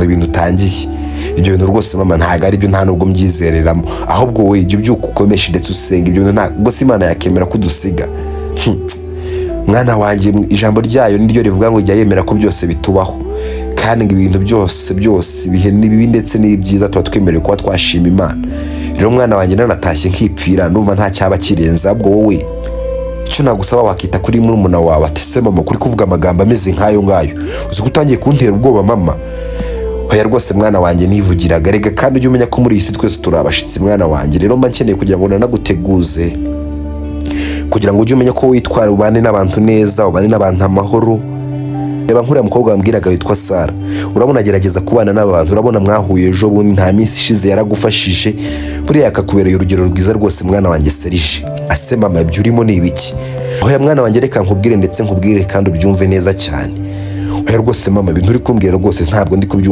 ibintu utangiye. Ibyo bintu rwose mama ntago ari byo, nta nubwo mbyizereramo, ahubwo wowe ijye ubyuka ukomesha ndetse usenga. Ibyo bintu ntabwo se Imana yakemera kudusiga. Mwana wanjye, ijambo ryayo niryo rivuga ngo jya yemera ko byose bitubaho, kandi ngo ibintu byose ibihe n'ibibi ndetse n'ibyiza tuba twemerewe kuba twashima Imana. Rero mwana wanjye nanatashye nkipfira, ndumva nta cyaba kirenza. Ahubwo wowe icyo nagusaba wakita kuri murumuna wawe ati se mama kuri kuvuga amagambo ameze nk'ayo ngayo, uzi ko utangiye kuntera ubwoba mama. Hoya rwose mwana wanjye nivugiraga, rega kandi ujye umenya ko muri iyi si twese turi abashitsi mwana wanjye. Rero mba nkeneye kugira ngo nanaguteguze, kugira ngo ujye umenya ko witwara, ubane n'abantu neza, ubane n'abantu amahoro. Reba nkuriya mukobwa wambwiraga witwa Sara, urabona agerageza kubana n'abantu, urabona mwahuye ejo bundi nta minsi ishize yaragufashije, buriya akakubereye urugero rwiza rwose mwana wanjye Serge. Ase mama ibyo urimo ni ibiki? Hoya mwana wanjye reka nkubwire ndetse nkubwire kandi ubyumve neza cyane. Hoya rwose mama ibintu uri kumbwira rwose ntabwo ndi kubyumva.